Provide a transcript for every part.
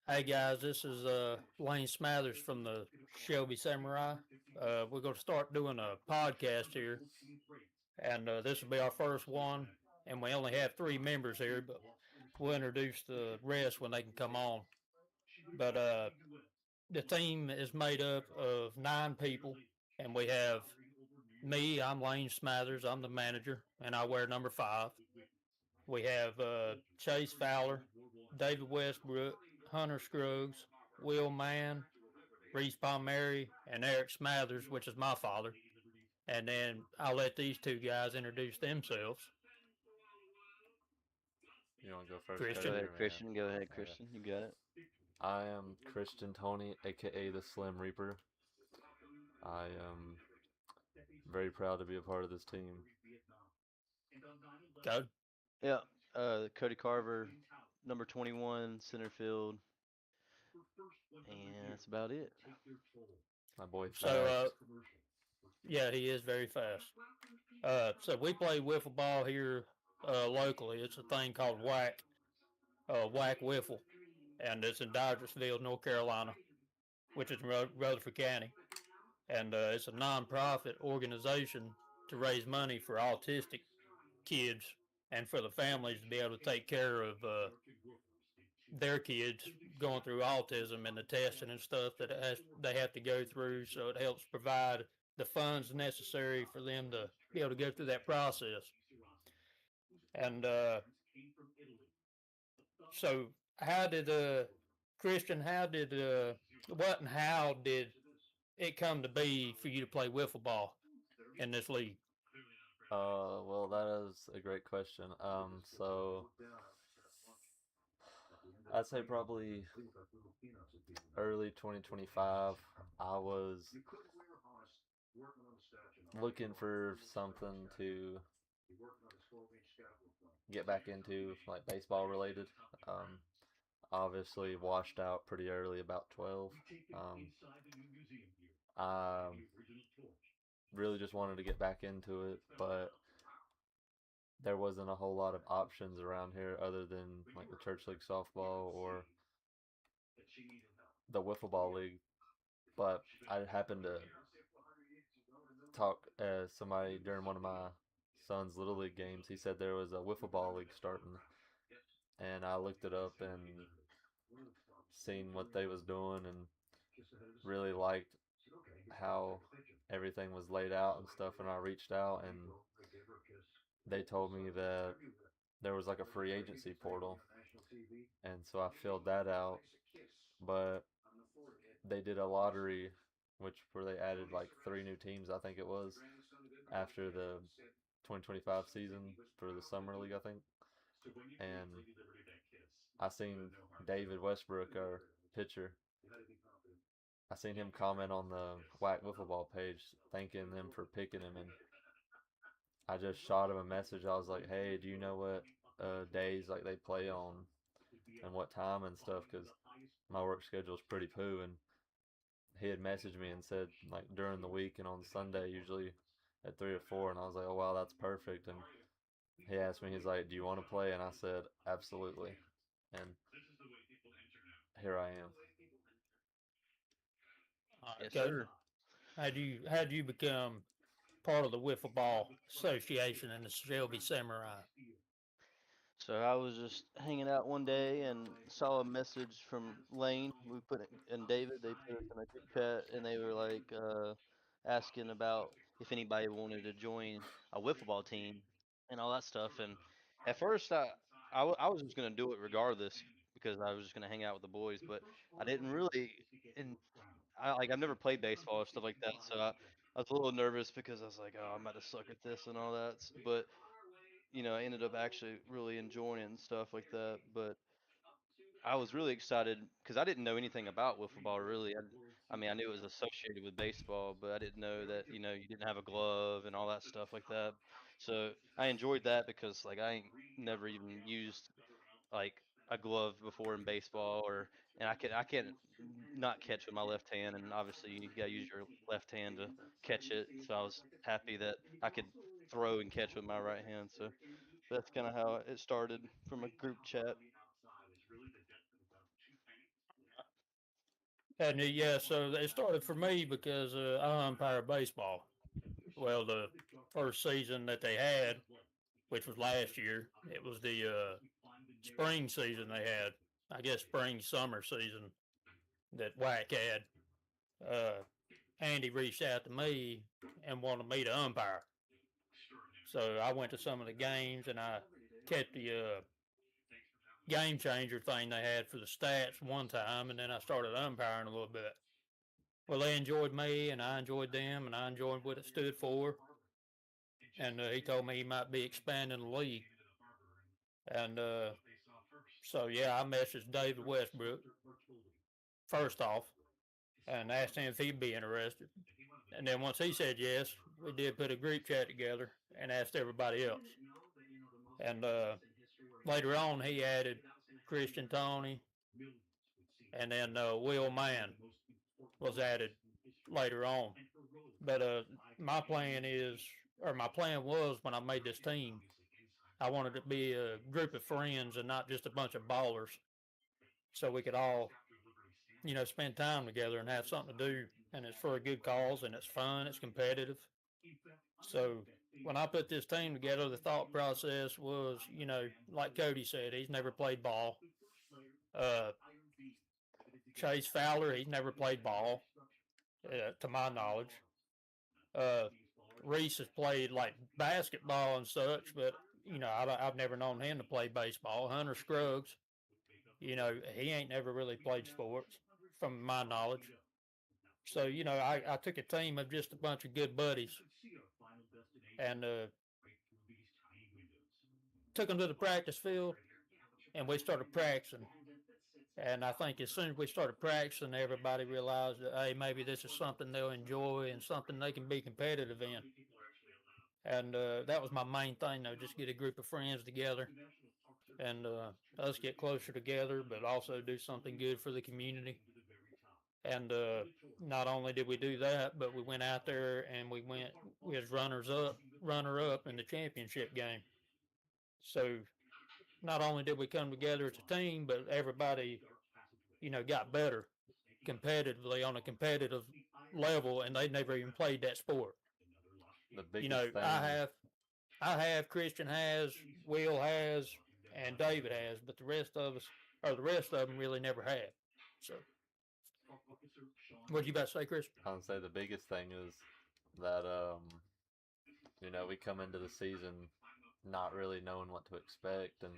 Hey guys, this is Lane Smathers from the Shelby Samurai. We're going to start doing a podcast here, and this will be our first one. And we only have three members here, but we'll introduce the rest when they can come on. But the team is made up of nine people, and we have me. I'm Lane Smathers. I'm the manager, and I wear number five. We have Chase Fowler, David Westbrook, Hunter Scruggs, Will Mann, Reese Palmieri, and Eric Smathers, which is my father. And then I'll let these two guys introduce themselves. You want to go first, Go Christian. Cody, ahead, or me? Christian. Go ahead, Okay. Christian. You got it. I am Christian Tony, aka the Slim Reaper. I am very proud to be a part of this team. Go. Yeah. Cody Carver, number 21, center field, and that's about it. My boy So, Fast. yeah, he is very fast. So we play wiffle ball here locally. It's a thing called whack wiffle, and it's in Dodgersville, North Carolina, which is in Rutherford County. And it's a nonprofit organization to raise money for autistic kids and for the families to be able to take care of their kids going through autism and the testing and stuff that they have to go through. So it helps provide the funds necessary for them to be able to go through that process. And so, how did Christian? How did what and how did it come to be for you to play wiffle ball in this league? Well, that is a great question. So I'd say probably early 2025. I was looking for something to get back into, like baseball related. Um, Obviously washed out pretty early, about 12. I really just wanted to get back into it, but there wasn't a whole lot of options around here other than like the church league softball or the wiffle ball league. But I happened to talk somebody during one of my son's little league games. He said there was a wiffle ball league starting, and I looked it up and seen what they was doing and really liked how everything was laid out and stuff. And I reached out and they told me that there was like a free agency portal, and so I filled that out. But they did a lottery, which where they added like three new teams, I think it was, after the 2025 season for the summer league, I think. And I seen David Westbrook, our pitcher. I seen him comment on the Whack Wiffle Ball page, thanking them for picking him, and I just shot him a message. I was like, "Hey, do you know what days like they play on and what time and stuff? Because my work schedule is pretty poo." And he had messaged me and said like during the week and on Sunday usually at 3 or 4, and I was like, "Oh wow, that's perfect." And he asked me, he's like, "Do you want to play?" And I said, "Absolutely." And here I am. All right, Yes, go. sir. How do you become part of the wiffle ball association in the Shelby Samurai? So I was just hanging out one day and saw a message from Lane. We put it and David. They put us in a group chat and they were like asking about if anybody wanted to join a wiffle ball team and all that stuff. And at first, I was just gonna do it regardless because I was just gonna hang out with the boys. But I didn't really, and I've never played baseball or stuff like that, so I was a little nervous because I was like, oh, I'm about to suck at this and all that. But I ended up actually really enjoying it and stuff like that. But I was really excited because I didn't know anything about wiffle ball really. I mean, I knew it was associated with baseball, but I didn't know that you didn't have a glove and all that stuff like that. So I enjoyed that because like I ain't never even used like a glove before in baseball, and I can't not catch with my left hand, and obviously you gotta use your left hand to catch it. So I was happy that I could throw and catch with my right hand. So that's kind of how it started from a group chat. And yeah, so it started for me because I umpire baseball. Well, the first season that they had, which was last year, it was the spring season they had. I guess spring summer season that Whack had. Uh, Andy reached out to me and wanted me to umpire. So I went to some of the games and I kept the game changer thing they had for the stats one time, and then I started umpiring a little bit. Well, they enjoyed me, and I enjoyed them, and I enjoyed what it stood for. And he told me he might be expanding the league. And so, yeah, I messaged David Westbrook first off and asked him if he'd be interested. And then once he said yes, we did put a group chat together and asked everybody else. And later on, he added Christian Tony, and then Will Mann was added later on. But my plan is, or my plan was when I made this team, I wanted it to be a group of friends and not just a bunch of ballers, so we could all, spend time together and have something to do. And it's for a good cause, and it's fun, it's competitive. So when I put this team together, the thought process was, like Cody said, he's never played ball. Chase Fowler, he's never played ball, to my knowledge. Reese has played like basketball and such, but I've never known him to play baseball. Hunter Scruggs, he ain't never really played sports, from my knowledge. So I took a team of just a bunch of good buddies, and took them to the practice field, and we started practicing. And I think as soon as we started practicing, everybody realized that, hey, maybe this is something they'll enjoy and something they can be competitive in. And that was my main thing, though, just get a group of friends together and us get closer together, but also do something good for the community. And not only did we do that, but we went out there and we as runner up in the championship game. So not only did we come together as a team, but everybody, got better competitively on a competitive level, and they never even played that sport. The biggest thing. I have, Christian has, Will has, and David has, but the rest of us, or the rest of them, really never had. So, what you about to say, Chris? I would say the biggest thing is that we come into the season not really knowing what to expect, and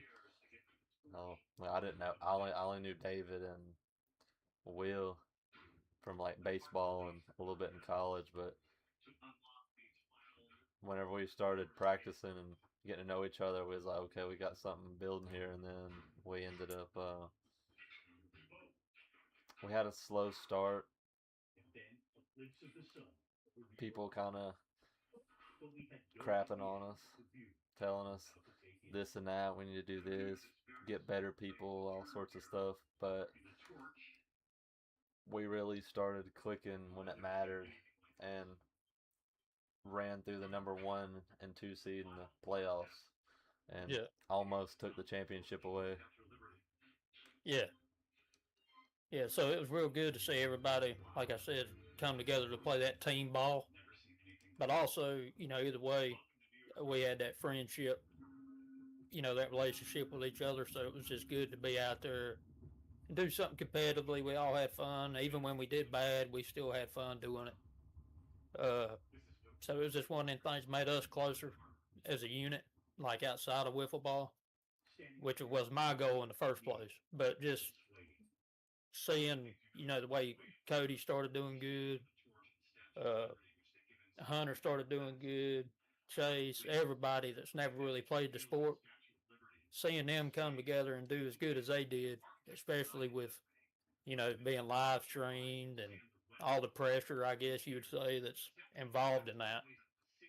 I didn't know. I only knew David and Will from like baseball and a little bit in college, but whenever we started practicing and getting to know each other, we was like, okay, we got something building here, and then we ended up we had a slow start. People kind of crapping on us, telling us this and that, we need to do this, get better people, all sorts of stuff, but we really started clicking when it mattered and ran through the number 1 and 2 seed in the playoffs and almost took the championship away. Yeah. Yeah, so it was real good to see everybody, like I said, come together to play that team ball. But also, either way, we had that friendship, that relationship with each other. So it was just good to be out there and do something competitively. We all had fun. Even when we did bad, we still had fun doing it. So it was just one of them things that made us closer as a unit, like outside of wiffle ball, which was my goal in the first place. But just seeing, the way Cody started doing good, Hunter started doing good, Chase, everybody that's never really played the sport, seeing them come together and do as good as they did, especially with, being live streamed and all the pressure, I guess you would say, that's involved in that,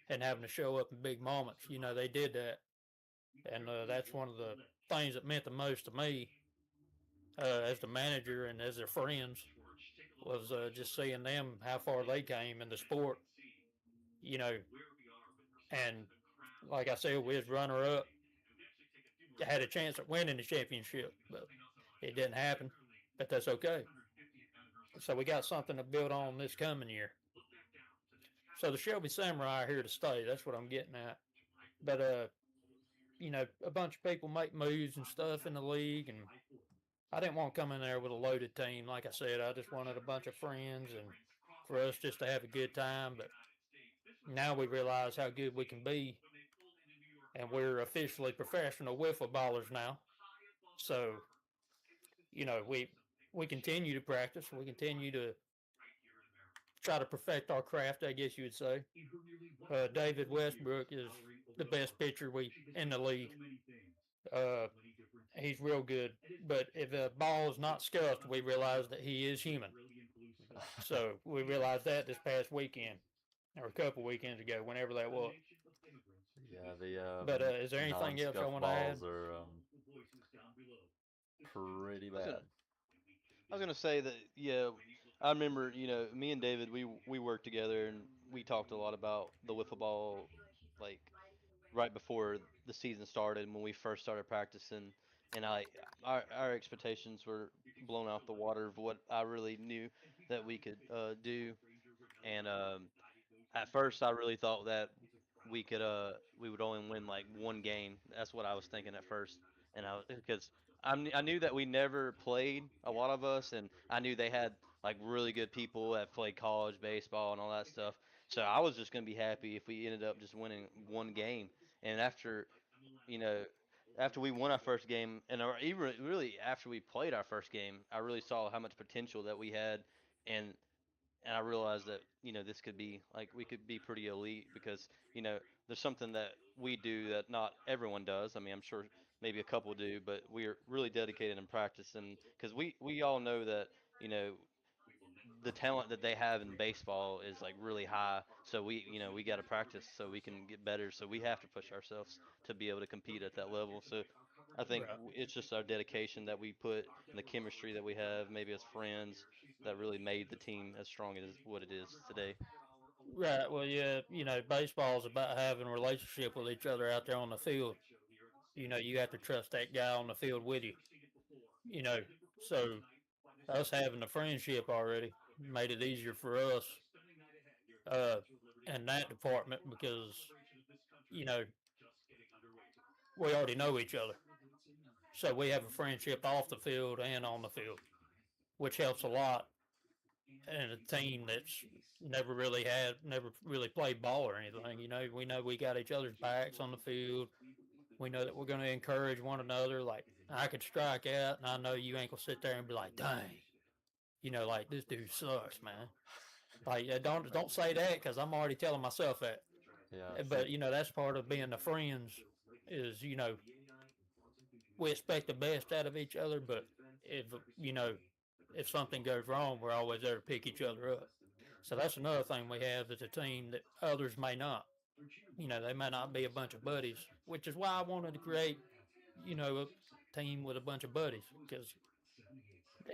and having to show up in big moments. They did that. And that's one of the things that meant the most to me as the manager and as their friends was just seeing them, how far they came in the sport, and like I said, we was runner up, had a chance at winning the championship, but it didn't happen. But that's okay. So we got something to build on this coming year. So the Shelby Samurai are here to stay. That's what I'm getting at. But a bunch of people make moves and stuff in the league, and I didn't want to come in there with a loaded team. Like I said, I just wanted a bunch of friends and for us just to have a good time. But now we realize how good we can be, and we're officially professional wiffle ballers now. So we continue to practice. We continue to try to perfect our craft, I guess you would say. David Westbrook is the best pitcher we in the league. Uh, he's real good, but if a ball is not scuffed, we realize that he is human. So we realized that this past weekend, or a couple weekends ago, whenever that was. Yeah, the But is there anything else I non-scuff want to add? balls are pretty I was bad. gonna I was gonna say that yeah, I remember me and David we worked together and we talked a lot about the wiffle ball like right before the season started when we first started practicing, and our expectations were blown out the water of what I really knew that we could do. And at first, I really thought that we would only win like one game. That's what I was thinking at first, and because I knew that we never played a lot of us, and I knew they had like really good people that played college baseball and all that stuff. So I was just gonna be happy if we ended up just winning one game. And you know, after we won our first game, and even really after we played our first game, I really saw how much potential that we had, and I realized that this could be like we could be pretty elite because there's something that we do that not everyone does. I mean, I'm sure maybe a couple do, but we're really dedicated in practice, and because we all know that you know the talent that they have in baseball is like really high. So we got to practice so we can get better. So we have to push ourselves to be able to compete at that level. So I think Right. it's just our dedication that we put and the chemistry that we have, maybe as friends, that really made the team as strong as what it is today. Right. Well, yeah. Baseball is about having a relationship with each other out there on the field. You have to trust that guy on the field with you. You know, so us having a friendship already made it easier for us uh, in that department because you know we already know each other. So we have a friendship off the field and on the field, which helps a lot in a team that's never really played ball or anything. We know we got each other's backs on the field. We know that we're going to encourage one another. Like I could strike out, and I know you ain't gonna sit there and be like, "Dang," like this dude sucks, man. Like don't say that because I'm already telling myself that. Yeah, see, But that's part of being the friends is we expect the best out of each other, but if you know if something goes wrong, we're always there to pick each other up. So that's another thing we have as a team that others may not. They may not be a bunch of buddies, which is why I wanted to create, a team with a bunch of buddies because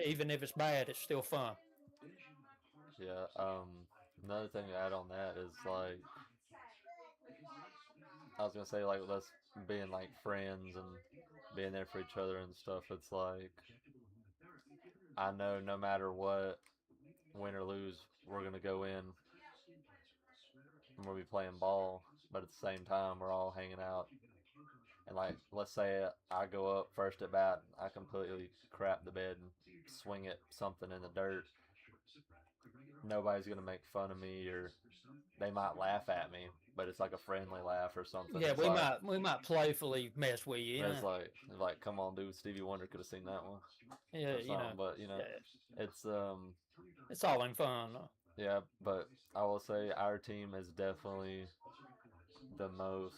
even if it's bad, it's still fun. yeah. Another thing to add on that is like I was gonna say like with us being like friends and being there for each other and stuff. It's like I know no matter what, win or lose, we're gonna go in and we'll be playing ball, but at the same time we're all hanging out. And like, let's say I go up first at bat, I completely crap the bed and swing at something in the dirt. Nobody's gonna make fun of me, or they might laugh at me, but it's like a friendly laugh or something. Yeah, It's we like, might we might playfully mess with you. it's like, come on, dude, Stevie Wonder could have seen that one Yeah, or something. But yeah, it's it's all in fun. yeah. But I will say our team is definitely the most,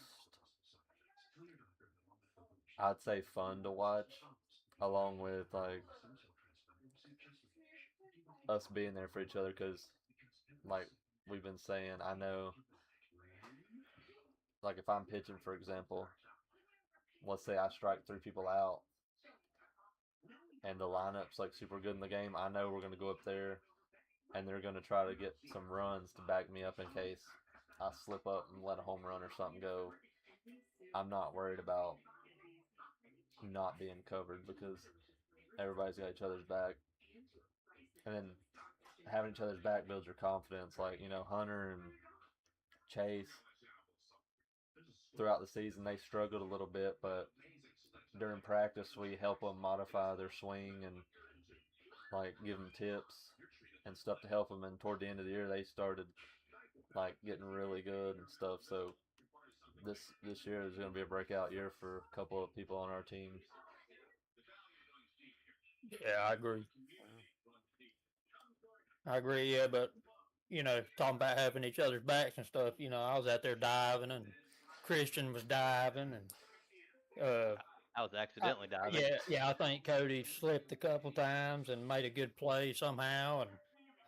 I'd say, fun to watch, along with like us being there for each other. Because like we've been saying, I know, like if I'm pitching, for example, let's say I strike three people out, and the lineup's like super good in the game. I know we're gonna go up there, and they're gonna try to get some runs to back me up in case I slip up and let a home run or something go. I'm not worried about not being covered because everybody's got each other's back. And then having each other's back builds your confidence. Like, Hunter and Chase throughout the season they struggled a little bit, but during practice we help them modify their swing and like give them tips and stuff to help them. And toward the end of the year they started like getting really good and stuff. So this year is going to be a breakout year for a couple of people on our team. Yeah, I agree. I agree. Yeah, but talking about having each other's backs and stuff. I was out there diving, and Christian was diving, and I was accidentally diving. yeah. I think Cody slipped a couple times and made a good play somehow, and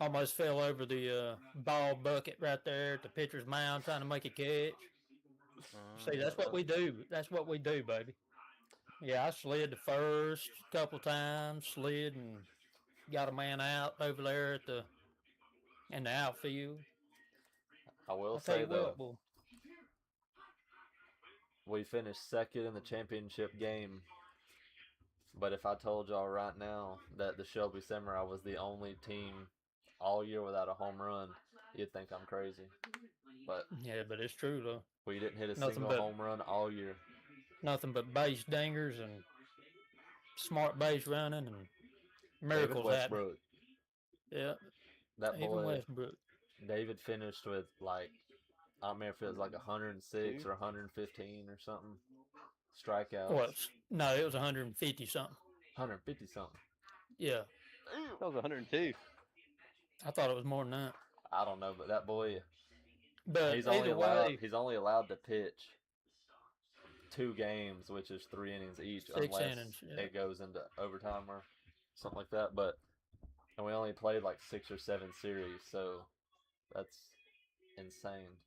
almost fell over the ball bucket right there at the pitcher's mound trying to make a catch. See, that's what we do. That's what we do, baby. Yeah, I slid the first couple times, slid and got a man out over there in the outfield. I will I'll tell say you though, what, boy. we finished second in the championship game. But if I told y'all right now that the Shelby Samurai was the only team all year without a home run, you'd think I'm crazy. But Yeah, but it's true though. we didn't hit a Nothing single but home run all year. nothing but base dingers and smart base running and David miracles happening. Westbrook, Yeah, that even boy, Westbrook. David finished with like, I don't remember if it was like 106 or 115 or something strikeouts. Well, no, it was 150 something. 150 something. Yeah, That was 102. I thought it was more than that. I don't know, but that boy, But he's either way, only allowed to pitch 2 games, which is 3 innings each, 6 unless innings. Yeah. it goes into overtime or something like that. And we only played like 6 or 7 series, so that's insane.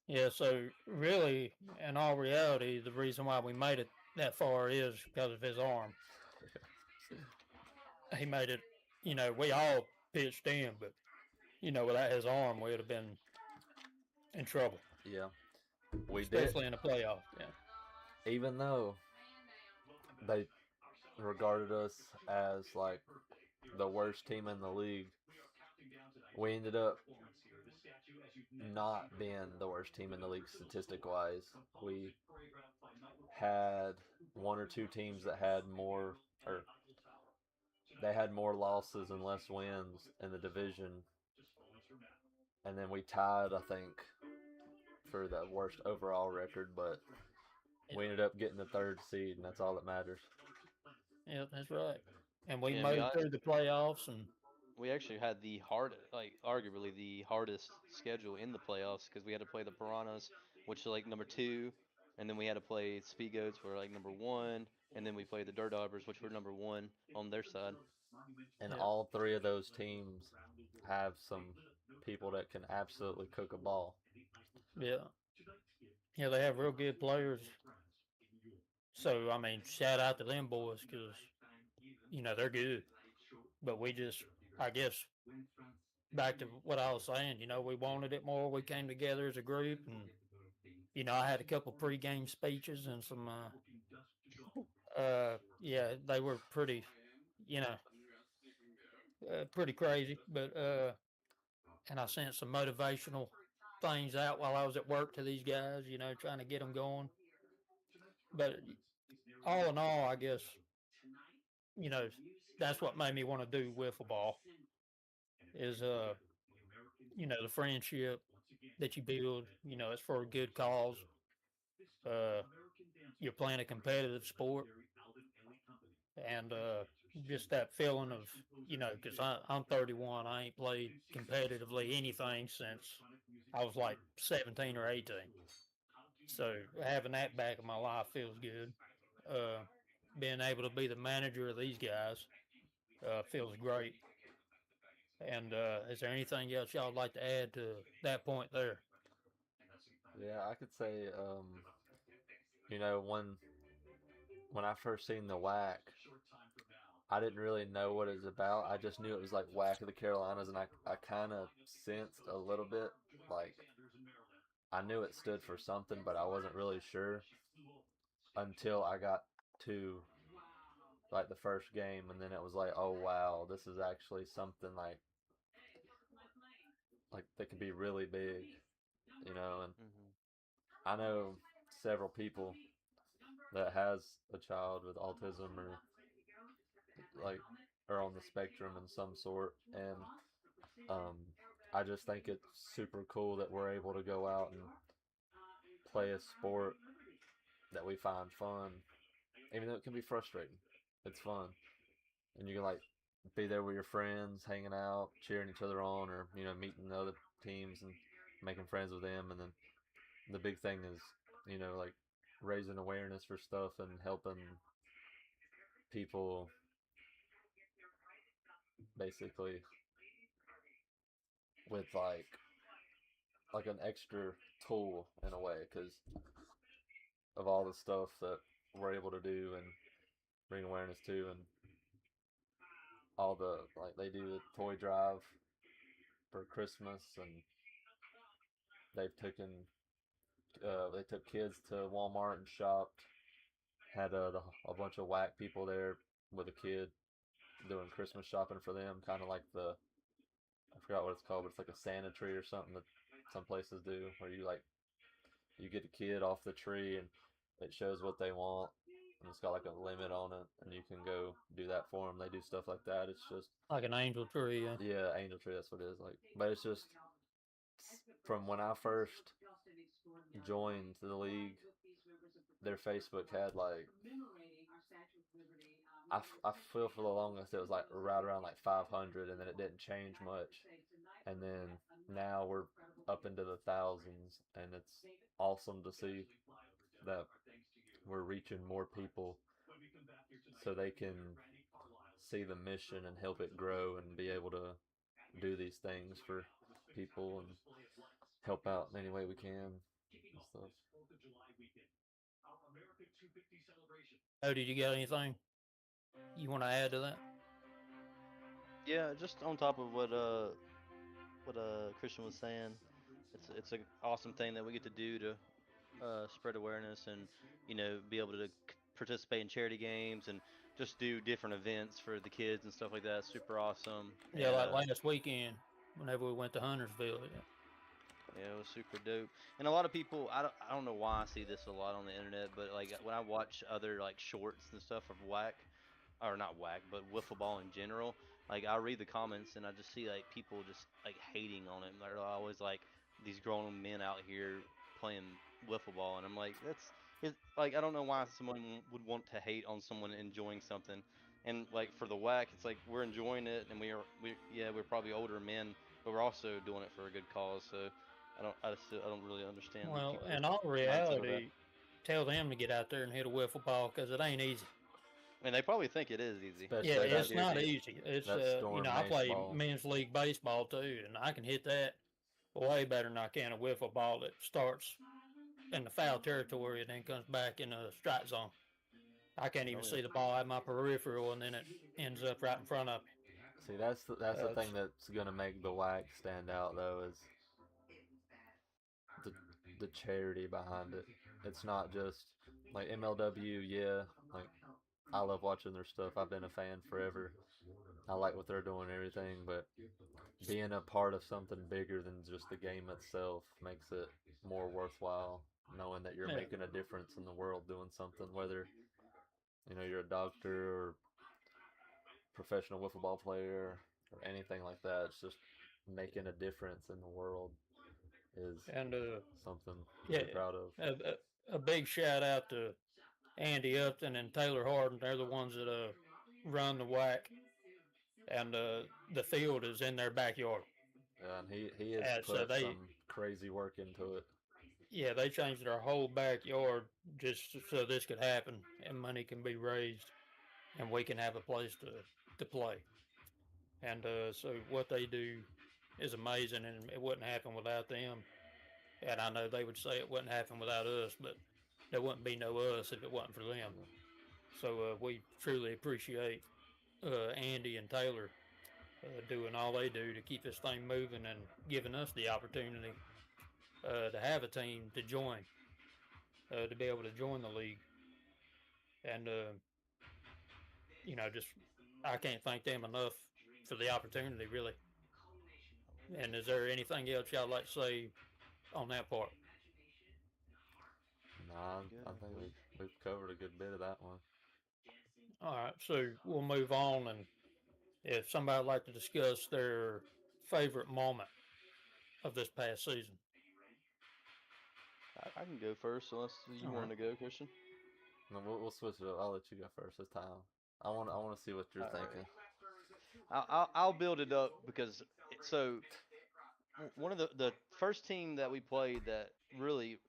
Yeah, so really, in all reality, the reason why we made it that far is because of his arm. He made it, we all pitched in, but, without his arm, we would have been in trouble. Yeah, we Especially did. in the playoffs. Yeah. Even though they regarded us as like the worst team in the league, we ended up not being the worst team in the league statistic wise. We had 1 or 2 teams that had more, or they had more losses and less wins in the division, and then we tied, I think, for the worst overall record, but we ended up getting the 3rd seed, and that's all that matters. Yeah, that's right. And we Yeah, made it through the playoffs, and we actually had arguably the hardest schedule in the playoffs because we had to play the Piranhas, which are like number 2, and then we had to play Speed Goats for like number 1, and then we played the Dirt Daubers, which were number 1 on their side. And Yeah. all 3 of those teams have some people that can absolutely cook a ball. yeah. Yeah, they have real good players. So, I mean, shout out to them boys because, they're good. But we just, I guess, back to what I was saying, we wanted it more. We came together as a group, and, I had a couple pregame speeches and some, yeah, they were pretty, pretty crazy. But, and I sent some motivational things out while I was at work to these guys, trying to get them going. But all in all, I guess, that's what made me want to do wiffle ball is, the friendship that you build, it's for a good cause. You're playing a competitive sport. And just that feeling of, because I'm 31, I ain't played competitively anything since I was like 17 or 18. So having that back in my life feels good. Being able to be the manager of these guys feels great. And is there anything else y'all would like to add to that point there? Yeah, I could say, when I first seen the whack, I didn't really know what it was about. I just knew it was like whack of the Carolinas, and I kind of sensed a little bit, like, I knew it stood for something, but I wasn't really sure until I got to like the first game, and then it was like, oh wow, this is actually something like like they can be really big, you know. And Hmm. I know several people that has a child with autism or like are on the spectrum in some sort, and um, I just think it's super cool that we're able to go out and play a sport that we find fun, even though it can be frustrating. It's fun, and you can like be there with your friends, hanging out, cheering each other on, or meeting the other teams and making friends with them. And then the big thing is like raising awareness for stuff and helping people basically with like an extra tool in a way because of all the stuff that we're able to do and bring awareness to, and all the like they do the toy drive for Christmas, and they've taken they took kids to Walmart and shopped, had a bunch of whack people there with a kid doing Christmas shopping for them, kind of like the I forgot what it's called, but it's like a Santa tree or something that some places do, where you get a kid off the tree and it shows what they want, and it's got like a limit on it, and you can go do that for them. They do stuff like that. It's just Like an angel tree. yeah, angel tree. That's what it is. Like, but it's just from when I first joined the league, their Facebook had like I feel for the longest it was like right around like 500, and then it didn't change much, and then now we're up into the thousands, and it's awesome to see that we're reaching more people so they can see the mission and help it grow and be able to do these things for people and help out in any way we can and stuff. Oh, did you got anything you want to add to that? Yeah, just on top of what Christian was saying, it's an awesome thing that we get to do to spread awareness and be able to participate in charity games and just do different events for the kids and stuff like that. Super awesome. Yeah, And like last weekend, whenever we went to Huntersville. Yeah, yeah, it was super dope. And a lot of people, I don't know why I see this a lot on the internet, but like when I watch other like shorts and stuff of whack, or not whack, but wiffle ball in general. Like I read the comments and I just see like people just like hating on it. And they're always like these grown men out here playing wiffle ball, and I'm like, like I don't know why someone would want to hate on someone enjoying something. And like for the whack, it's like we're enjoying it, and we're probably older men, but we're also doing it for a good cause. So I don't really understand well, people's in all mindset of that. reality, tell them to get out there and hit a wiffle ball because it ain't easy. And they probably think it is easy, Yeah, Especially but I that it's not guarantee easy. It's that storm I mace play ball. men's league baseball too, and I can hit that way better than I can a wiffle ball that starts in the foul territory and then comes back in the strike zone. I can't even oh yeah. see the ball at my peripheral, and then it ends up right in front of me. See, that's the thing It's, that's gonna make the WAC stand out though is the the charity behind it. It's not just like MLW. Yeah, like I love watching their stuff. I've been a fan forever. I like what they're doing and everything, but being a part of something bigger than just the game itself makes it more worthwhile. Knowing that you're yeah, making a difference in the world doing something, whether you're a doctor or professional wiffle ball player or anything like that. It's just making a difference in the world is and something to yeah, be proud of. a big shout out to Andy Upton and Taylor Harden. They're the ones that run the whack, and the field is in their backyard. And he has And so put some crazy work into it. they changed their whole backyard just so this could happen and money can be raised and we can have a place to play. And so what they do is amazing, and it wouldn't happen without them. And I know they would say it wouldn't happen without us, but there wouldn't be no us if it wasn't for them. So we truly appreciate Andy and Taylor doing all they do to keep this thing moving and giving us the opportunity to have a team to join, to be able to join the league. And, just I can't thank them enough for the opportunity, really. And is there anything else y'all like to say on that part? Nah, I Good. think we've covered a good bit of that one. All right, so we'll move on, and if somebody would like to discuss their favorite moment of this past season. I can go first unless you All want right. to go, Christian. No, we'll switch it up. I'll let you go first this time. I want to see what you're All thinking. right. I'll build it up because so one of the first team that we played that really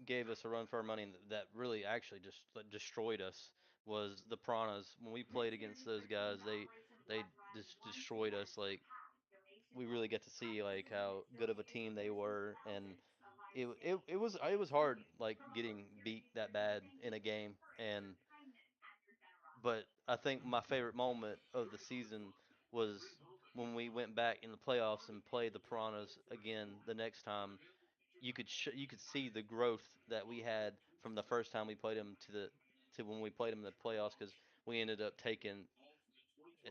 gave us a run for our money and that really actually just like, destroyed us was the Piranhas. When we played against those guys, they just destroyed us. Like we really get to see like how good of a team they were, and it was hard like getting beat that bad in a game. And but I think my favorite moment of the season was when we went back in the playoffs and played the Piranhas again the next time. You could see the growth that we had from the first time we played them to when we played them in the playoffs, because we ended up taking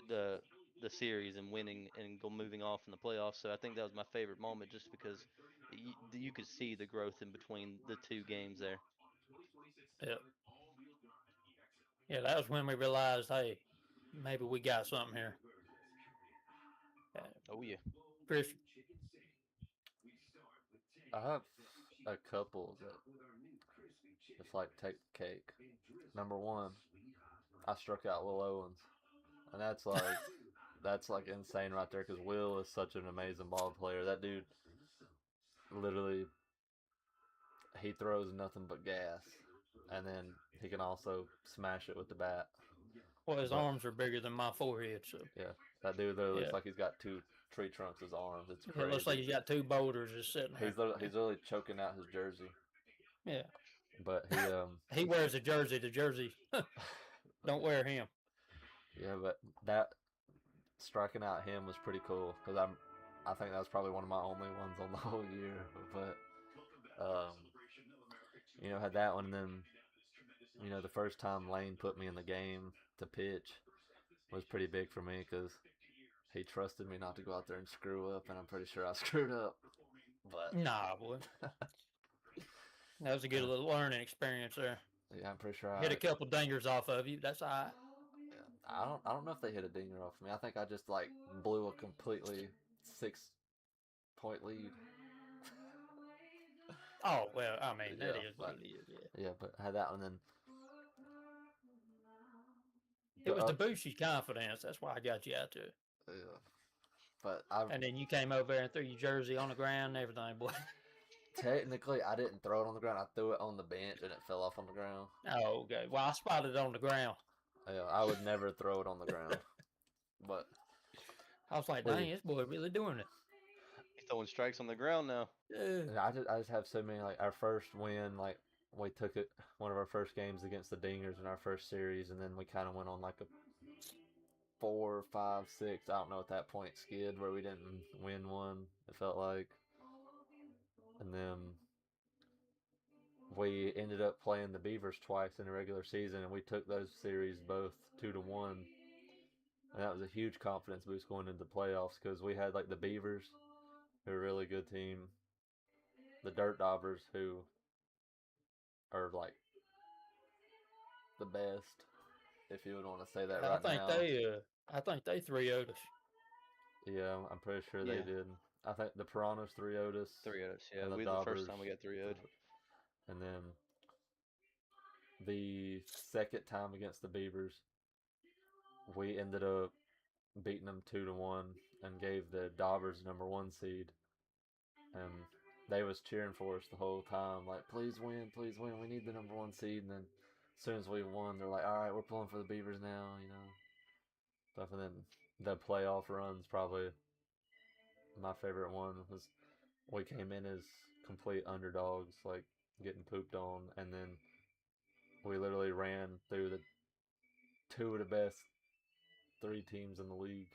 the the series and winning and moving off in the playoffs. So I think that was my favorite moment, just because you could see the growth in between the two games there. Yeah, yeah, that was when we realized, hey, maybe we got something here. Uh, Oh yeah. Christian. I have a couple that just like take the cake. Number one, I struck out Will Owens, and that's like insane right there because Will is such an amazing ball player. That dude literally he throws nothing but gas, and then he can also smash it with the bat. Well, his But arms are bigger than my forehead, so yeah, that dude literally yeah, looks like he's got two tree trunks as arms. It's it looks like crazy. he's got two boulders just sitting there. He's literally choking out his jersey. Yeah, But he wears a jersey. The jersey don't wear him. yeah, but that striking out him was pretty cool because I think that was probably one of my only ones on the whole year. But had that one. And then the first time Lane put me in the game to pitch was pretty big for me because he trusted me not to go out there and screw up, and I'm pretty sure I screwed up. But Nah, boy, that was a good little learning experience there. yeah, I'm pretty sure Hit a couple dingers off of you. That's all right. yeah, I don't know if they hit a dinger off me. I think I just like blew a completely 6-point lead. Oh well, I mean that Yeah, is what but it is. Yeah, yeah, but I had that one. Then it the was to boost your confidence. That's why I got you out there. yeah, but I And then you came over there and threw your jersey on the ground and everything, boy. technically I didn't throw it on the ground. I threw it on the bench and it fell off on the ground. Oh, okay. Well, I spotted it on the ground. Yeah, I would never throw it on the ground. But I was like, dang, this boy really doing it. He's throwing strikes on the ground now. Yeah. I just have so many, like our first win, like we took it one of our first games against the Dingers in our first series, and then we kind of went on like a 4, 5, 6, I don't know at that point, skid where we didn't win one. It felt like, and then we ended up playing the Beavers twice in the regular season, and we took those series both 2-1. And that was a huge confidence boost going into the playoffs because we had like the Beavers, who are a really good team, the Dirt Daubers, who are like the best, if you would want to say that I right think now. they 3-0'd us. Yeah, I'm pretty sure Yeah. they did. I think the Piranhas 3-0'd us, 3-0. Yeah, and the the first Daubers, time we got 3-0. and then the second time against the Beavers, we ended up beating them 2-1 and gave the Daubers number one seed, and they was cheering for us the whole time, like please win, we need the number one seed. And then as soon as we won, they're like, all right, we're pulling for the Beavers now, stuff. And then the playoff runs, probably my favorite one was we came in as complete underdogs, like getting pooped on, and then we literally ran through the two of the best three teams in the league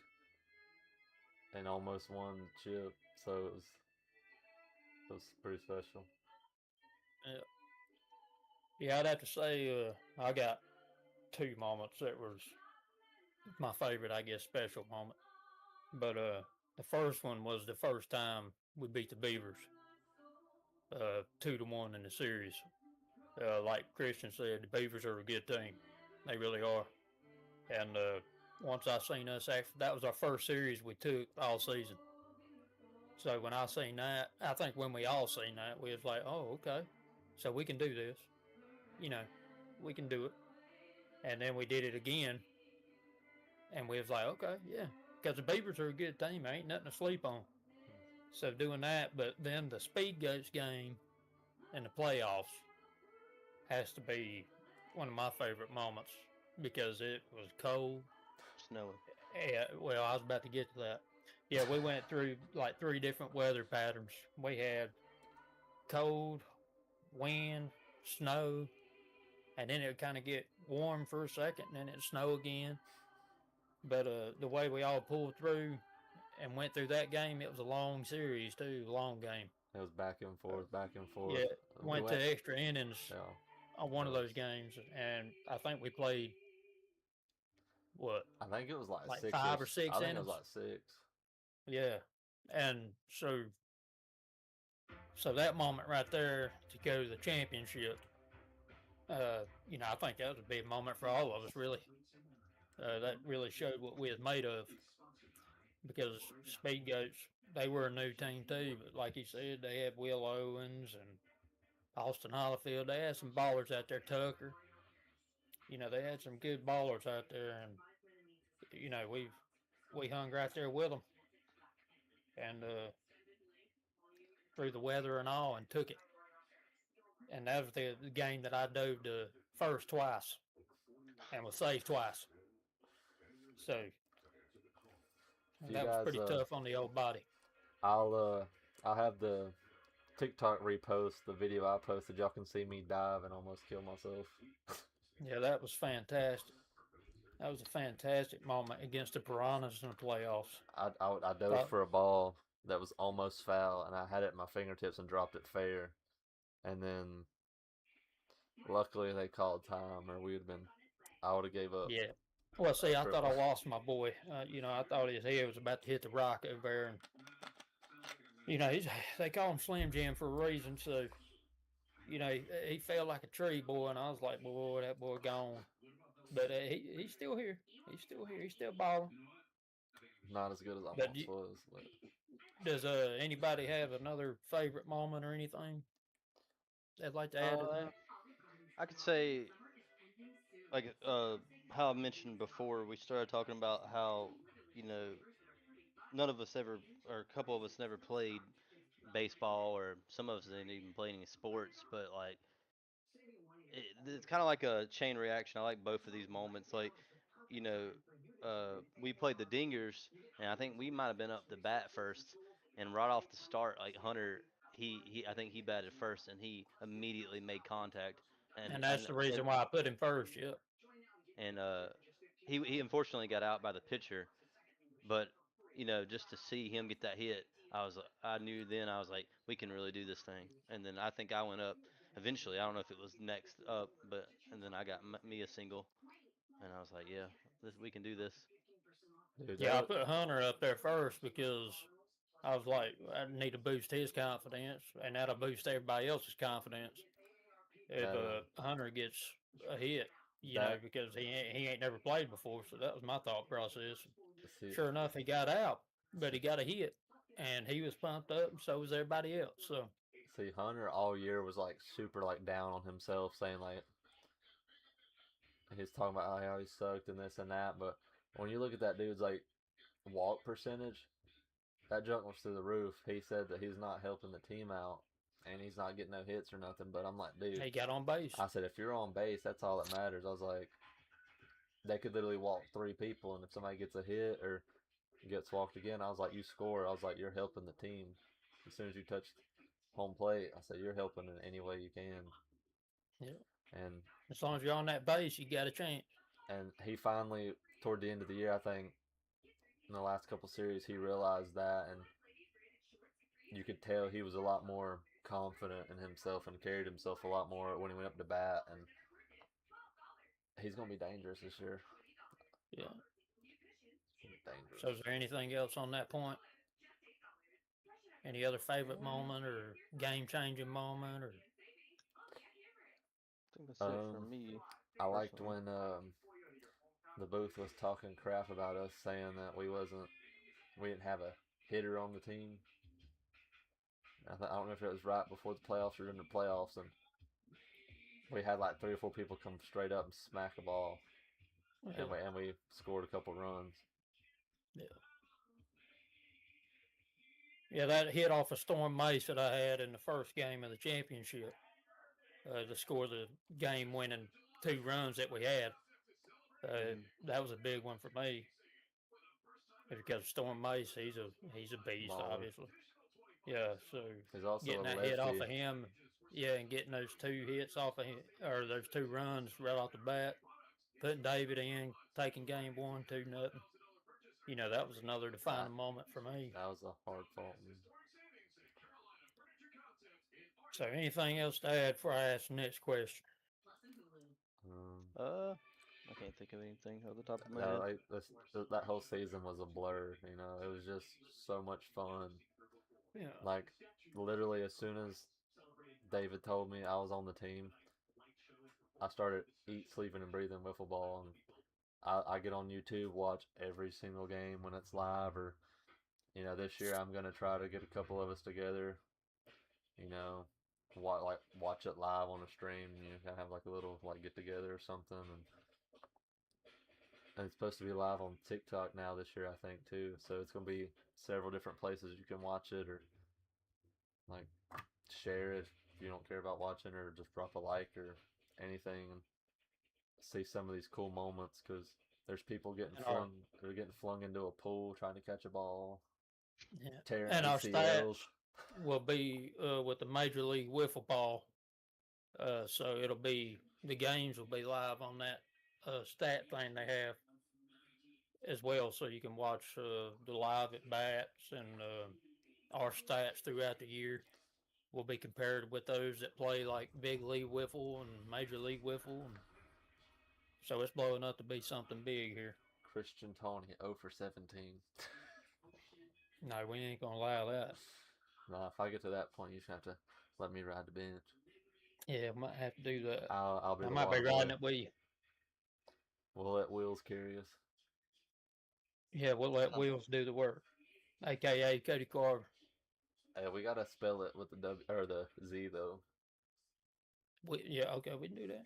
and almost won the chip. So it was pretty special. Yeah. Yeah, I'd have to say I got two moments that was my favorite, I guess, special moment. But The first one was the first time we beat the Beavers, 2-1 in the series. Like Christian said, the Beavers are a good team. They really are. And once I seen us after that was our first series we took all season. So when I seen that, I think when we all seen that, we was like, oh, okay, so we can do this. You know, we can do it. And then we did it again, and we was like, okay, yeah, because the Beavers are a good team. There ain't nothing to sleep on. So doing that, but then the Speed Goats game in the playoffs has to be one of my favorite moments because it was cold. Snowing. Yeah, well, I was about to get to that. Yeah, we went through like 3 different weather patterns. We had cold, wind, snow, and then it would kind of get warm for a second, and then it'd snow again. But the way we all pulled through and went through that game, it was a long series too, long game. It was back and forth, back and forth. Yeah, We went went, to extra innings yeah, on one it of was. those games, and I think we played what, I think it was like like six five or ish. six I think it was innings. like six. Yeah, and so that moment right there to go to the championship, I think that was a big moment for all of us. Really, that really showed what we was made of. Because Speed Goats, they were a new team too, but like he said, they had Will Owens and Austin Hollifield. They had some ballers out there, Tucker. They had some good ballers out there, and we hung right there with them, and through the weather and all, and took it. And that was the game that I dove to first twice, and was saved twice. So If you that was guys, pretty tough on the old body. I'll have the TikTok repost the video I posted. Y'all can see me dive and almost kill myself. Yeah, that was fantastic. That was a fantastic moment against the Piranhas in the playoffs. I dove for a ball that was almost foul, and I had it at my fingertips and dropped it fair. And then, luckily, they called time, or I would have gave up. Yeah. Well, see, I thought I Triple. lost my boy. I thought his head was about to hit the rock over there, and they call him Slim Jim for a reason. So, he fell like a tree, boy, and I was like, boy, that boy gone. But he's still here. He's still here. He's still balling. Not as good as I But once was. But does anybody have another favorite moment or anything they'd like to add to that? I could say like how I mentioned before, we started talking about how you know none of us ever, or a couple of us never played baseball, or some of us didn't even play any sports, but like it's kind of like a chain reaction. I like both of these moments. Like, you know, we played the Dingers, and I think we might have been up to bat first. And right off the start, like Hunter, I think he batted first, and he immediately made contact. And And that's the reason why I put him first. Yeah. and he unfortunately got out by the pitcher, but just to see him get that hit, I knew then I was like, we can really do this thing. And then I think I went up eventually. I don't know if it was next up, but and then I got me a single, and I was like, yeah, we can do this. dude, Yeah, I put Hunter up there first because I was like, I need to boost his confidence, and that'll boost everybody else's confidence if Hunter gets a hit, because he ain't never played before. So that was my thought process. see, Sure enough, he got out, but he got a hit, and he was pumped up, and so was everybody else. So Hunter all year was like super like down on himself, saying like he's talking about how he sucked and this and that. But when you look at that dude's like walk percentage, that junk was through the roof. He said that he's not helping the team out, and he's not getting no hits or nothing. But I'm like, dude, he got on base. I said, if you're on base, that's all that matters. I was like, they could literally walk 3 people, and if somebody gets a hit or gets walked again, I was like, you score. I was like, you're helping the team. As soon as you touch home plate, I said, you're helping in any way you can. Yeah. And as long as you're on that base, you got a chance. And he finally, toward the end of the year, I think, in the last couple series, he realized that, and you could tell he was a lot more confident in himself and carried himself a lot more when he went up to bat, and he's going to be dangerous this year. Yeah. Dangerous. So is there anything else on that point? Any other favorite moment or game changing moment or? I think that's it for Um, me I liked personally. when the booth was talking crap about us, saying that we didn't have a hitter on the team. I don't know if it was right before the playoffs or in the playoffs, and we had like 3 or 4 people come straight up and smack a ball, Yeah, and we scored a couple runs. yeah, yeah. That hit off a Storm Mace that I had in the first game of the championship to score the game-winning 2 runs that we had. Hmm. That was a big one for me because Storm Mace, he's a beast, Baller. obviously. Yeah, so He's also getting a that hit off lefty. of him, yeah, and getting those 2 hits off of him, or those 2 runs right off the bat, putting David in, taking game 1, 2-0. That was another That defining moment for me. that was a hard fought one. So, anything else to add before I ask the next question? Um, I can't think of anything off the top of my that head. like that whole season was a blur. It was just so much fun. Yeah, Like literally, as soon as David told me I was on the team, I started eat, sleeping, and breathing wiffle ball, and I get on YouTube, watch every single game when it's live, or this year I'm gonna try to get a couple of us together, you know, watch it live on a stream, kind of have like a little like get together or something, and it's supposed to be live on TikTok now this year, I think too. So it's gonna be several different places you can watch it, or like share it if you don't care about watching, or just drop a like or anything, and see some of these cool moments because there's people getting and our flung, they're getting flung into a pool trying to catch a ball, yeah, tearing and our ACLs. stats will be with the Major League Wiffle Ball. So it'll be the games will be live on that stat thing they have as well, so you can watch the live at bats and our stats throughout the year will be compared with those that play like Big League Wiffle and Major League Wiffle, and so it's blowing up to be something big here. Christian Tony 0 for 17. No, we ain't gonna allow that. Nah, if I get to that point, you just have to let me ride the bench. Yeah, might have to do that. I'll be I the might be water boy. riding it with you. We'll let Wheels carry us. Yeah, we'll let Um, Wheels do the work, aka Cody Carter. Hey, we gotta spell it with the W or the Z though. Yeah, okay, we can do that.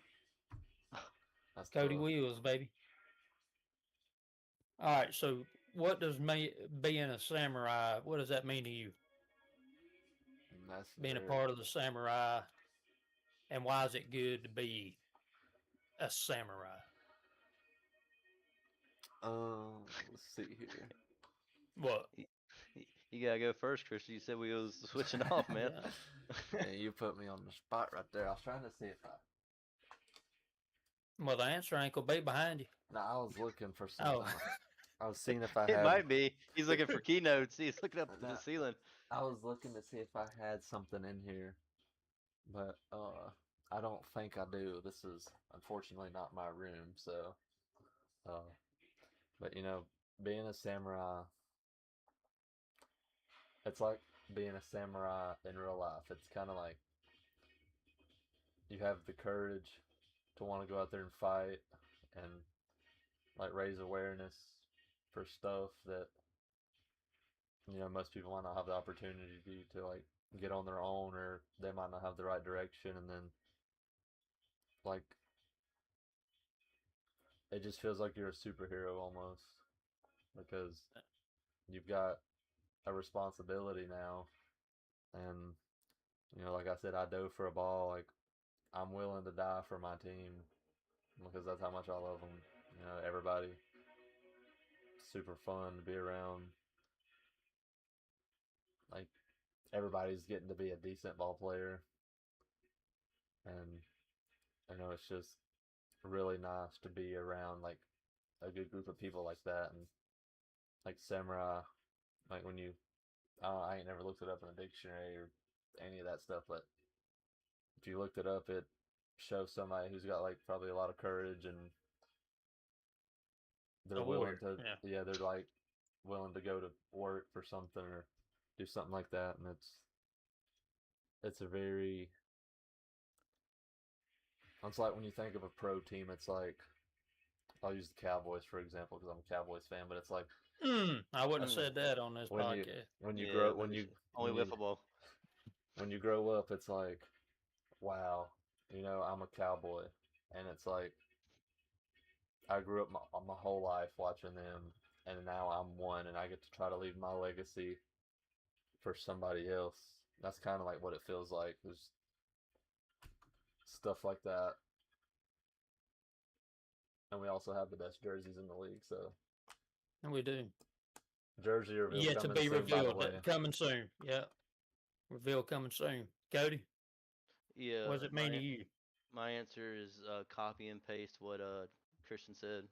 That's Cody tough. Wheels, baby. All right, so what does being a samurai? What does that mean to you? That's Being a very. part of the samurai, and why is it good to be a samurai? Let's see here. What? y- you gotta go first, Chris. You said we was switching off, man. Yeah. And you put me on the spot right there. I was trying to see if I. Well, the answer ain't gonna be behind you. No, I was looking for something. Oh, I was seeing if I It had. might be. He's looking for keynotes. He's looking up to No, the ceiling. I was looking to see if I had something in here, but I don't think I do. This is unfortunately not my room, so uh, but being a samurai, it's like being a samurai in real life. It's kind of like you have the courage to want to go out there and fight and like raise awareness for stuff that most people might not have the opportunity to like get on their own, or they might not have the right direction, and then like it just feels like you're a superhero almost because you've got a responsibility now, and like I said, I dove for a ball. Like I'm willing to die for my team because that's how much I love them. Everybody super fun to be around. Like everybody's getting to be a decent ball player, and it's just really nice to be around like a good group of people like that, and like samurai. Like when I ain't never looked it up in a dictionary or any of that stuff, but if you looked it up, it shows somebody who's got like probably a lot of courage, and they're a willing warrior. to, Yeah. yeah, they're like willing to go to work for something, or do something like that, and it's a very. It's like when you think of a pro team, it's like I'll use the Cowboys for example because I'm a Cowboys fan, but it's like I wouldn't have Mm. said that on this when you podcast. when you Yeah, grow when maybe you only when you wiffle ball. when you grow up, it's like wow, I'm a Cowboy, and it's like I grew up my whole life watching them, and now I'm one, and I get to try to leave my legacy for somebody else. That's kind of like what it feels like. There's stuff like that, and we also have the best jerseys in the league. So And we do. jersey reveal Yet to coming be soon, by the revealed. way. Coming soon. Yeah. Reveal coming soon. Cody, Yeah, what does it mean to you? my answer is copy and paste what Christian said.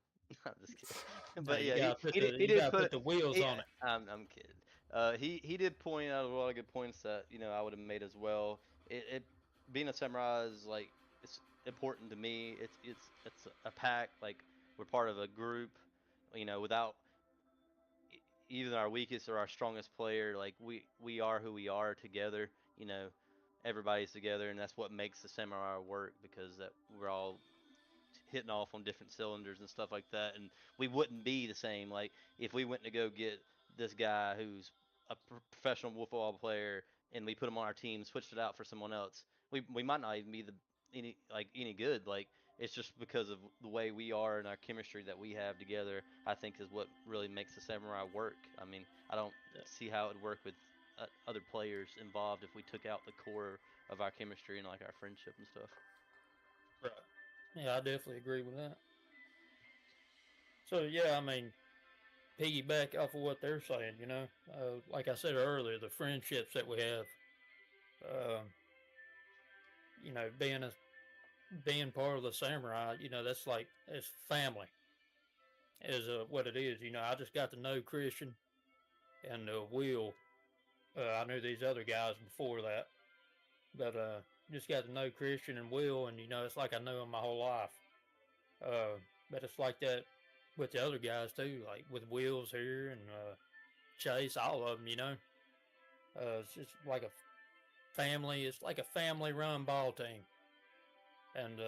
I'm just kidding. No, But you yeah, gotta put he you did gotta put put the wheels he, on it. I'm kidding. He did point out a lot of good points that I would have made as well. It being a samurai is like it's important to me. It's a pack. Like we're part of a group. Without either our weakest or our strongest player, like we are who we are together. You know, everybody's together, and that's what makes the samurai work because that we're all hitting off on different cylinders and stuff like that. And we wouldn't be the same. Like if we went to go get this guy who's a professional football player and we put him on our team, switched it out for someone else, we might not even be any good. Like it's just because of the way we are and our chemistry that we have together. I think is what really makes the samurai work. I mean, I don't see how it would work with other players involved if we took out the core of our chemistry and like our friendship and stuff. Right. Yeah, I definitely agree with that. So yeah, I mean, piggyback off of what they're saying, like I said earlier, the friendships that we have, uh, being part of the samurai, that's like it's family is what it is. I just got to know Christian and Will. I knew these other guys before that, but just got to know Christian and Will, and it's like I know them my whole life. Uh, but it's like that with the other guys too, like with Will's here and Chase, all of them. It's just like a family. It's like a family-run ball team, and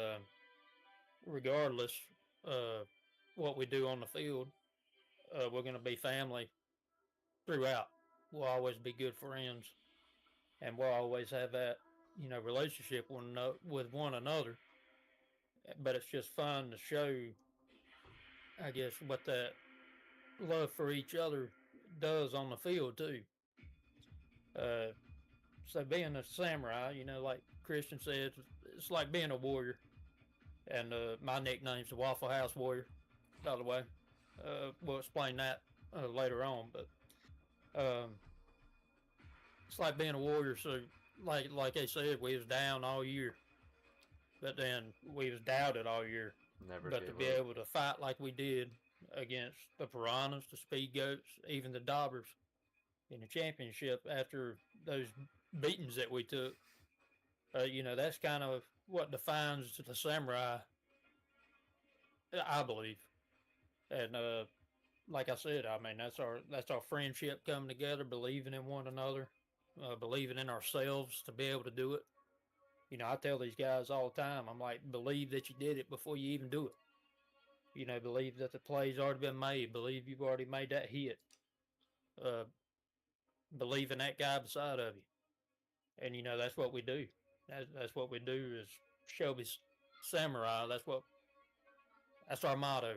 regardless what we do on the field, we're going to be family throughout. We'll always be good friends, and we'll always have that relationship with one another. But it's just fun to show, I guess, what that love for each other does on the field too. Uh, so being a samurai, like Christian said, it's like being a warrior. And my nickname's the Waffle House Warrior, by the way. We'll explain that later on, but um, it's like being a warrior. So, like they said, we was down all year, but then we was doubted all year. Never But to gave be up. able to fight like we did against the Piranhas, the Speed Goats, even the Daubers in the championship after those beatings that we took, that's kind of what defines the samurai, I believe. And like I said, I mean that's our friendship coming together, believing in one another, believing in ourselves to be able to do it. I tell these guys all the time, I'm like, believe that you did it before you even do it. Believe that the play's already been made. Believe you've already made that hit. Uh, believe in that guy beside of you. And that's what we do. That's what we do is Shelby Samurai. That's our motto.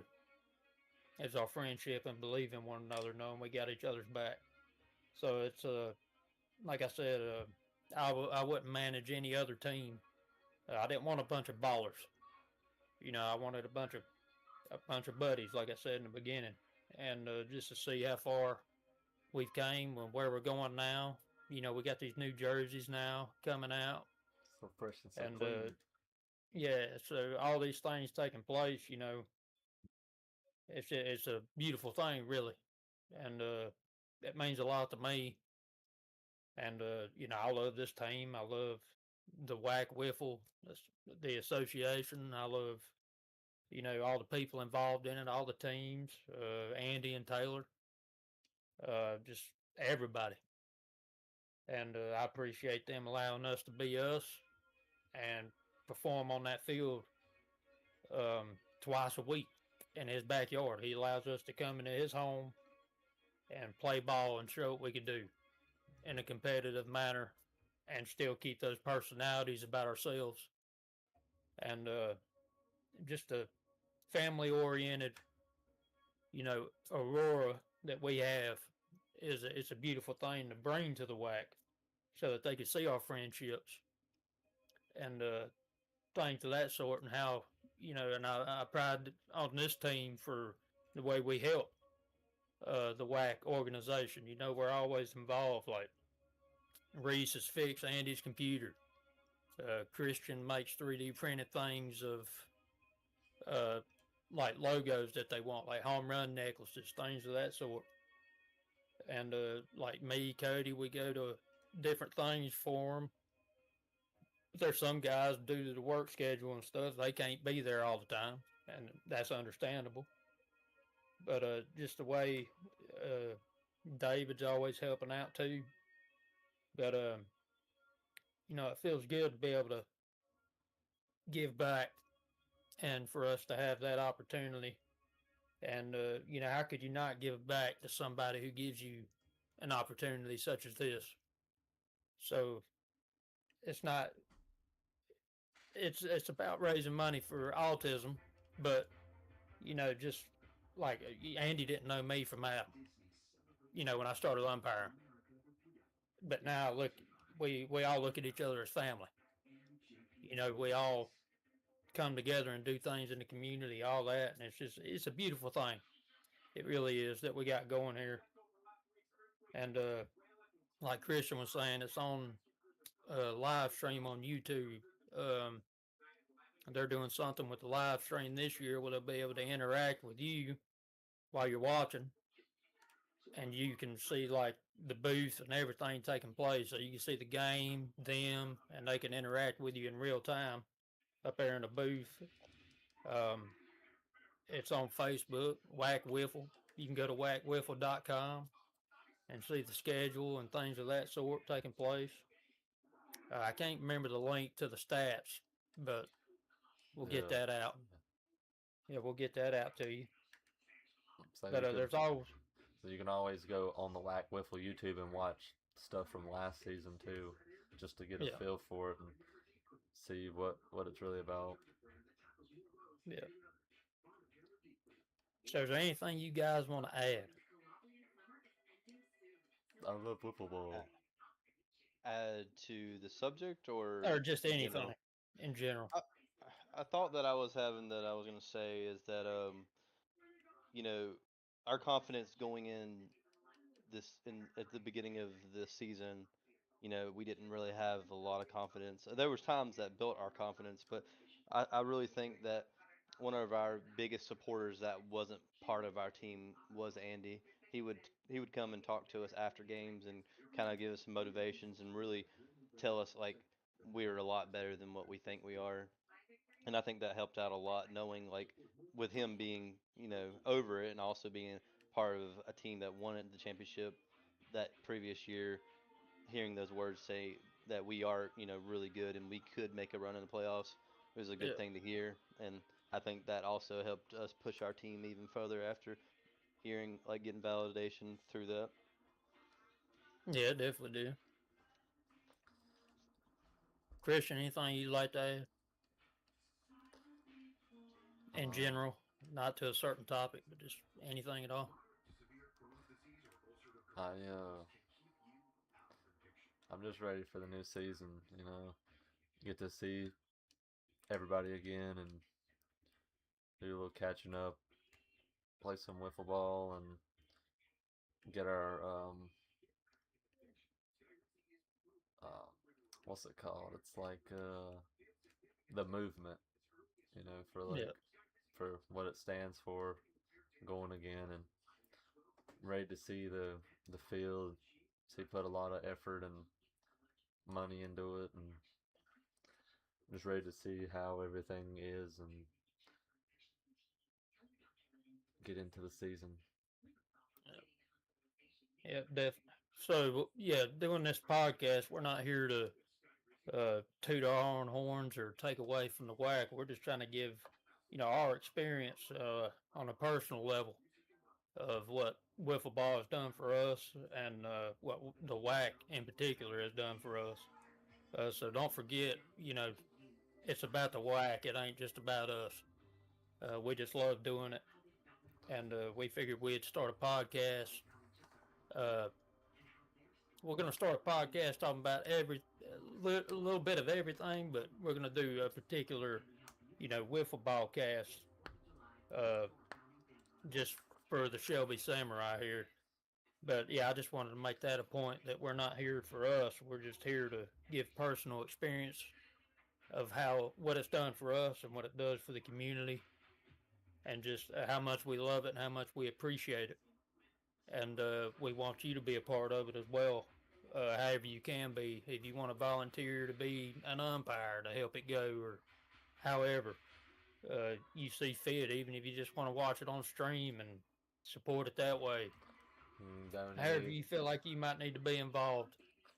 It's our friendship and believe in one another, knowing we got each other's back. So it's like I said, I wouldn't manage any other team. I didn't want a bunch of ballers. I wanted a bunch of buddies, like I said in the beginning, and just to see how far we've came and where we're going now. We got these new jerseys now coming out, So fresh and so and clean. yeah, so all these things taking place. It's a beautiful thing, really, and it means a lot to me. And I love this team. I love the whack wiffle, the association. I love all the people involved in it, all the teams, Andy and Taylor, just everybody. and I appreciate them allowing us to be us and perform on that field twice a week in his backyard. He allows us to come into his home and play ball and show what we can do in a competitive manner and still keep those personalities about ourselves and just a family oriented, aurora that we have it's a beautiful thing to bring to the WAC so that they can see our friendships and things of that sort and how, and I pride on this team for the way we help the WAC organization. We're always involved. Like Reese has fixed Andy's computer. Christian makes 3D printed things of uh, like logos that they want, like home run necklaces, things of that sort. And like me, Cody, we go to different things for them. But there's some guys, due to the work schedule and stuff, they can't be there all the time, and that's understandable. But just the way uh, David's always helping out too. But it feels good to be able to give back and for us to have that opportunity. And how could you not give back to somebody who gives you an opportunity such as this? So it's not. It's about raising money for autism, but just like Andy didn't know me from Adam. When I started umpiring, but now look, we all look at each other as family. We all come together and do things in the community, all that, and it's a beautiful thing. It really is that we got going here, and like Christian was saying, it's on live stream on YouTube. Um, they're doing something with the live stream this year where they'll be able to interact with you while you're watching, and you can see like the booth and everything taking place. So you can see the game, them, and they can interact with you in real time up there in the booth. Um, it's on Facebook, Whack Wiffle. You can go to whackwiffle.com and see the schedule and things of that sort taking place. I can't remember the link to the stats, but we'll get that out. Yeah, we'll get that out to you. So But there's always. So you can always go on the Whack Wiffle YouTube and watch stuff from last season too, just to get a feel for it and see what it's really about. Yeah. So is there anything you guys want to add? I love wiffle ball. Add to the subject or Just in anything general? in general? I thought that I was having that I was gonna say is that you know our confidence going in at the beginning of the season, we didn't really have a lot of confidence. There was times that built our confidence, but I really think that one of our biggest supporters that wasn't part of our team was Andy. He would he would come and talk to us after games and kind of give us some motivations and really tell us like we're a lot better than what we think we are. And I think that helped out a lot, knowing like with him being over it and also being part of a team that won the championship that previous year, hearing those words say that we are really good and we could make a run in the playoffs, it was a Yeah. good thing to hear. And I think that also helped us push our team even further after hearing like getting validation through that. Yeah, definitely do. Christian, anything you'd like to add in Uh, general? Not to a certain topic, but just anything at all? I'm just ready for the new season. Get to see everybody again and do a little catching up, play some wiffle ball, and get our uh, what's it called? It's like the movement, for Yeah. for what it stands for, going again and ready to see the field. He put a lot of effort and money into it, and just ready to see how everything is and get into the season. Yeah, definitely. So yeah, doing this podcast, we're not here to toot our own horns or take away from the whack. We're just trying to give, our experience on a personal level of what wiffle ball has done for us and what the whack in particular has done for us. So don't forget, it's about the whack. It ain't just about us. We just love doing it, and we figured we'd start a podcast. Uh, we're going to start a podcast talking about a little bit of everything, but we're going to do a particular, wiffle ball cast, uh, just for the Shelby Samurai here. But yeah, I just wanted to make that a point that we're not here for us. We're just here to give personal experience of what it's done for us and what it does for the community, and just how much we love it and how much we appreciate it. And we want you to be a part of it as well. However you can be, if you want to volunteer to be an umpire to help it go, or however you see fit, even if you just want to watch it on stream and support it that way. However Donate. you feel like you might need to be involved,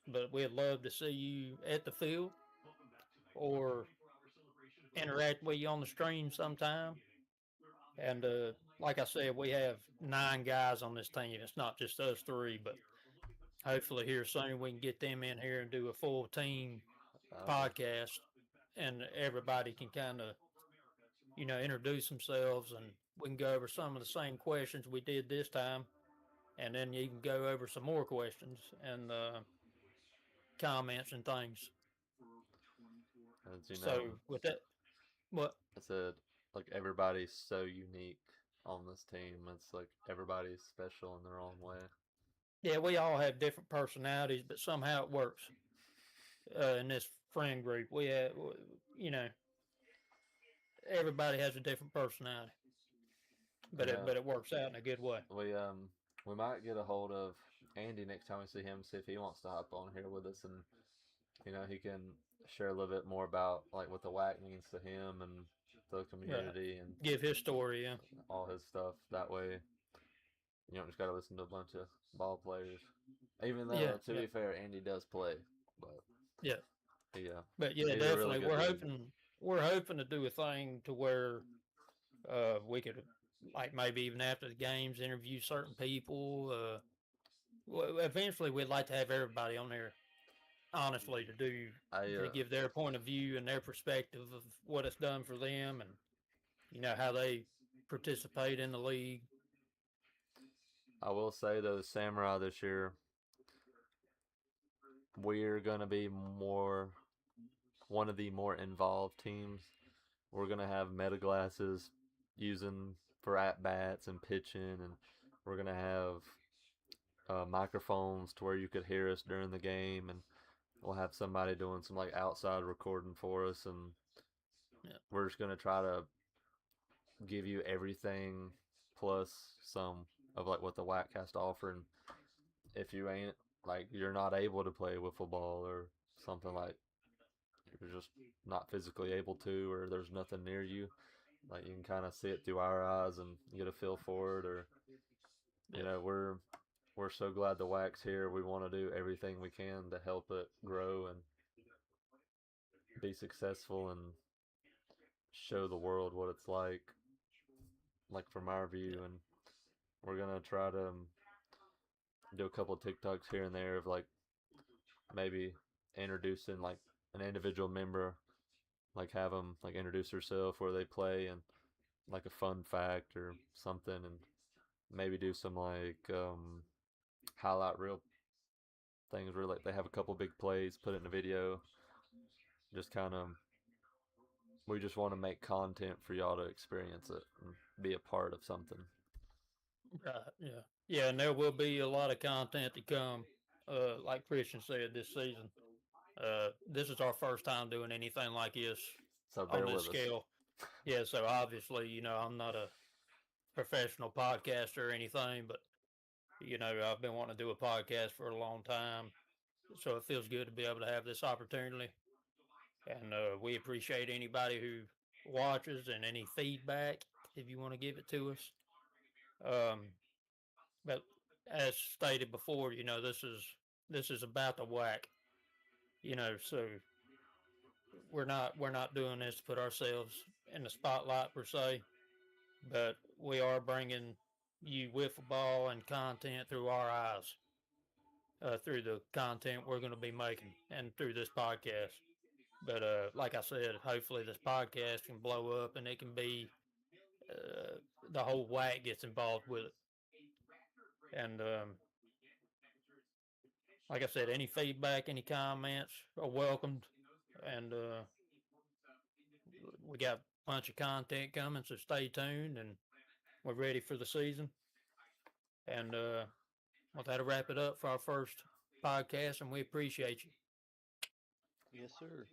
but we'd love to see you at the field or interact with you on the stream sometime. And like I said, we have 9 guys on this team. It's not just us three, but hopefully here soon we can get them in here and do a full team podcast, and everybody can kind of, introduce themselves, and we can go over some of the same questions we did this time, and then you can go over some more questions and comments and things. As you So know, with that, what? I said, like, everybody's so unique on this team. It's like everybody's special in their own way. Yeah, we all have different personalities, but somehow it works. In this friend group, we have, you know, everybody has a different personality, but Yeah, it works out in a good way. we might get a hold of Andy next time we see him, see if he wants to hop on here with us, and he can share a little bit more about like what the whack means to him and the community and Give his story, yeah. all his stuff. That way, you don't just gotta listen to a bunch of ball players. Even though, to be fair, Andy does play, but yeah. yeah, But yeah, he's a really definitely, good dude. we're hoping to do a thing to where we could, like, maybe even after the games interview certain people. Eventually, we'd like to have everybody on there, honestly, I to give their point of view and their perspective of what it's done for them, and how they participate in the league. I will say though, the Samurai this year, we're gonna be one of the more involved teams. We're gonna have meta glasses using for at bats and pitching, and we're gonna have microphones to where you could hear us during the game, and we'll have somebody doing some like outside recording for us, and Yeah. we're just gonna try to give you everything plus some of like what the whack has to offer. And if you ain't like you're not able to play wiffle ball or something, like you're just not physically able to, or there's nothing near you, like you can kind of see it through our eyes and get a feel for it. Or we're so glad the whack's here. We want to do everything we can to help it grow and be successful and show the world what it's like from our view. And we're gonna try to do a couple of TikToks here and there of like maybe introducing like an individual member, like have them like introduce herself where they play and like a fun fact or something, and maybe do some like highlight reel things where like they have a couple big plays, put it in a video. Just kind of, we just want to make content for y'all to experience it and be a part of something. Right. Yeah. Yeah, and there will be a lot of content to come. Like Christian said, this season. This is our first time doing anything like this So on bear this with us. scale. Yeah, so obviously, I'm not a professional podcaster or anything, but I've been wanting to do a podcast for a long time, so it feels good to be able to have this opportunity. And we appreciate anybody who watches and any feedback if you want to give it to us. Um, but as stated before, this is about the whack. So we're not doing this to put ourselves in the spotlight per se, but we are bringing you wiffle ball and content through our eyes, through the content we're going to be making, and through this podcast. But like I said, hopefully this podcast can blow up and it can be the whole whack gets involved with it. And like I said, any feedback, any comments are welcomed. And we got a bunch of content coming, so stay tuned. And we're ready for the season. And well, that'll wrap it up for our first podcast. And we appreciate you. Yes, sir.